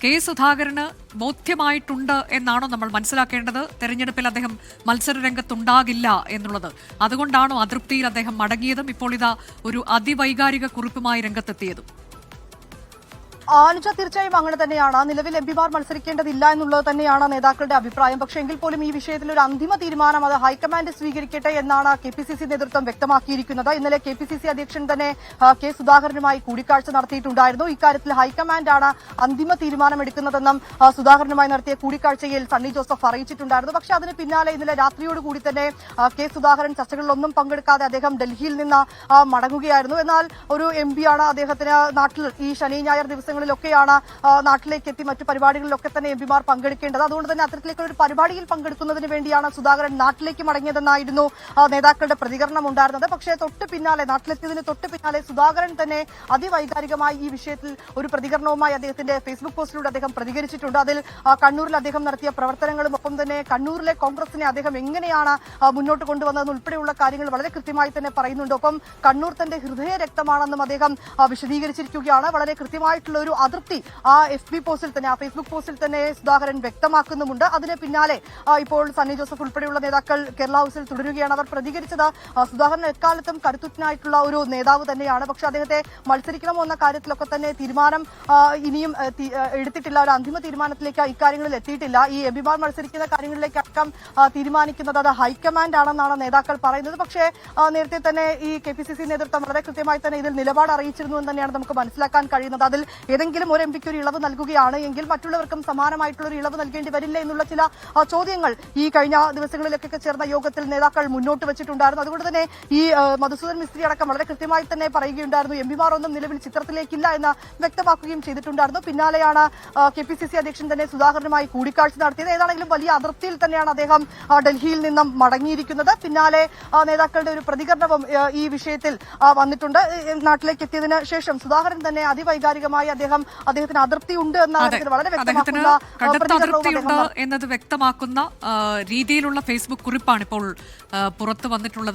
K സുധാകരന് ബോധ്യമായിട്ടുണ്ട് എന്നാണോ നമ്മൾ മനസ്സിലാക്കേണ്ടത്? തെരഞ്ഞെടുപ്പിൽ അദ്ദേഹം മത്സര രംഗത്തുണ്ടാകില്ല എന്നുള്ളത്. അതുകൊണ്ടാണോ അതൃപ്തിയിൽ അദ്ദേഹം മടങ്ങിയതും ഇപ്പോൾ ഇതാ ഒരു അതിവൈകാരിക കുറിപ്പുമായി രംഗത്തെത്തിയതും? അനുജ, തീർച്ചയായും അങ്ങനെ തന്നെയാണ്. നിലവിൽ എംപിമാർ മത്സരിക്കേണ്ടതില്ല എന്നുള്ളത് തന്നെയാണ് നേതാക്കളുടെ അഭിപ്രായം. പക്ഷേ എങ്കിൽ പോലും ഈ വിഷയത്തിൽ ഒരു അന്തിമ തീരുമാനം അത് ഹൈക്കമാൻഡ് സ്വീകരിക്കട്ടെ എന്നാണ് KPCC നേതൃത്വം വ്യക്തമാക്കിയിരിക്കുന്നത്. ഇന്നലെ KPCC അധ്യക്ഷൻ തന്നെ കെ സുധാകരനുമായി കൂടിക്കാഴ്ച നടത്തിയിട്ടുണ്ടായിരുന്നു. ഇക്കാര്യത്തിൽ ഹൈക്കമാൻഡാണ് അന്തിമ തീരുമാനമെടുക്കുന്നതെന്നും സുധാകരനുമായി നടത്തിയ കൂടിക്കാഴ്ചയിൽ സണ്ണി ജോസഫ് അറിയിച്ചിട്ടുണ്ടായിരുന്നു. പക്ഷേ അതിന് പിന്നാലെ ഇന്നലെ രാത്രിയോടുകൂടി തന്നെ കെ സുധാകരൻ ചർച്ചകളിലൊന്നും പങ്കെടുക്കാതെ അദ്ദേഹം ഡൽഹിയിൽ നിന്ന് മടങ്ങുകയായിരുന്നു. എന്നാൽ ഒരു എംപിയാണ്, അദ്ദേഹത്തിന് നാട്ടിൽ ഈ ശനി ഞായർ ദിവസങ്ങളിലൊക്കെയാണ് നാട്ടിലേക്ക് എത്തി മറ്റു പരിപാടികളിലൊക്കെ തന്നെ എംപിമാർ പങ്കെടുക്കേണ്ടത്. അതുകൊണ്ട് തന്നെ അത്തരത്തിലേക്കുള്ള ഒരു പരിപാടിയിൽ പങ്കെടുക്കുന്നതിന് വേണ്ടിയാണ് സുധാകരൻ നാട്ടിലേക്ക് മടങ്ങിയതെന്നായിരുന്നു നേതാക്കളുടെ പ്രതികരണം ഉണ്ടായിരുന്നത്. പക്ഷേ തൊട്ട് പിന്നാലെ, നാട്ടിലെത്തിയതിന് തൊട്ട് പിന്നാലെ സുധാകരൻ തന്നെ അതിവൈകാരികമായി ഈ വിഷയത്തിൽ ഒരു പ്രതികരണവുമായി അദ്ദേഹത്തിന്റെ ഫേസ്ബുക്ക് പോസ്റ്റിലൂടെ അദ്ദേഹം പ്രതികരിച്ചിട്ടുണ്ട്. അതിൽ കണ്ണൂരിൽ അദ്ദേഹം നടത്തിയ പ്രവർത്തനങ്ങളും ഒപ്പം തന്നെ കണ്ണൂരിലെ കോൺഗ്രസിനെ അദ്ദേഹം എങ്ങനെയാണ് മുന്നോട്ട് കൊണ്ടുവന്നതെന്ന് ഉൾപ്പെടെയുള്ള കാര്യങ്ങൾ വളരെ കൃത്യമായി തന്നെ പറയുന്നുണ്ട്. ഒപ്പം കണ്ണൂർ തന്റെ ഹൃദയ രക്തമാണെന്നും അദ്ദേഹം വിശദീകരിച്ചിരിക്കുകയാണ്. വളരെ കൃത്യമായിട്ടുള്ള ഒരു അതിർത്തി ആ FB പോസ്റ്റിൽ തന്നെ, ആ ഫേസ്ബുക്ക് പോസ്റ്റിൽ തന്നെ സുധാകരൻ വ്യക്തമാക്കുന്നുമുണ്ട്. അതിന് പിന്നാലെ ഇപ്പോൾ സണ്ണി ജോസഫ് ഉൾപ്പെടെയുള്ള നേതാക്കൾ കേരള ഹൌസിൽ തുടരുകയാണ്. അവർ പ്രതികരിച്ചത് സുധാകരൻ എക്കാലത്തും കരുത്തുറ്റനായിട്ടുള്ള ഒരു നേതാവ് തന്നെയാണ്. പക്ഷെ അദ്ദേഹത്തെ മത്സരിക്കണമോ എന്ന കാര്യത്തിലൊക്കെ തന്നെ തീരുമാനം ഇനിയും എടുത്തിട്ടില്ല. ഒരു അന്തിമ തീരുമാനത്തിലേക്ക് ഇക്കാര്യങ്ങളിൽ എത്തിയിട്ടില്ല. ഈ എംപിമാർ മത്സരിക്കുന്ന കാര്യങ്ങളിലേക്ക് അടക്കം തീരുമാനിക്കുന്നത് അത് ഹൈക്കമാൻഡ് ആണെന്നാണ് നേതാക്കൾ പറയുന്നത്. പക്ഷേ നേരത്തെ തന്നെ ഈ KPCC നേതൃത്വം വളരെ കൃത്യമായി തന്നെ ഇതിൽ നിലപാട് അറിയിച്ചിരുന്നു എന്ന് തന്നെയാണ് നമുക്ക് മനസ്സിലാക്കാൻ കഴിയുന്നത്. അതിൽ ഏതെങ്കിലും ഒരു എംപിക്ക് ഒരു ഇളവ് നൽകുകയാണ് എങ്കിൽ മറ്റുള്ളവർക്കും സമാനമായിട്ടുള്ള ഒരു ഇളവ് നൽകേണ്ടി വരില്ല എന്നുള്ള ചില ചോദ്യങ്ങൾ ഈ കഴിഞ്ഞ ദിവസങ്ങളിലൊക്കെ ചേർന്ന യോഗത്തിൽ നേതാക്കൾ മുന്നോട്ട് വെച്ചിട്ടുണ്ടായിരുന്നു. അതുകൊണ്ട് തന്നെ ഈ മധുസൂദൻ മിസ്ത്രി അടക്കം വളരെ കൃത്യമായി തന്നെ പറയുകയുണ്ടായിരുന്നു, എംപിമാർ ഒന്നും നിലവിൽ ചിത്രത്തിലേക്കില്ല എന്ന് വ്യക്തമാക്കുകയും ചെയ്തിട്ടുണ്ടായിരുന്നു. പിന്നാലെയാണ് KPCC അധ്യക്ഷൻ തന്നെ സുധാകരനുമായി കൂടിക്കാഴ്ച നടത്തിയത്. ഏതാണെങ്കിലും വലിയ അതിർത്തിയിൽ തന്നെയാണ് അദ്ദേഹം ഡൽഹിയിൽ നിന്നും മടങ്ങിയിരിക്കുന്നത്. പിന്നാലെ നേതാക്കളുടെ ഒരു പ്രതികരണവും ഈ വിഷയത്തിൽ വന്നിട്ടുണ്ട്. നാട്ടിലേക്ക് എത്തിയതിനു ശേഷം സുധാകരൻ തന്നെ അതിവൈകാരികമായി അദ്ദേഹത്തിന് അതിർത്തിയുണ്ട് എന്ന വളരെ വ്യക്തമാക്കുന്ന എന്നത് വ്യക്തമാക്കുന്ന രീതിയിലുള്ള ഫേസ്ബുക്ക് കുറിപ്പാണ് ഇപ്പോൾ പുറത്തു വന്നിട്ടുള്ളത്.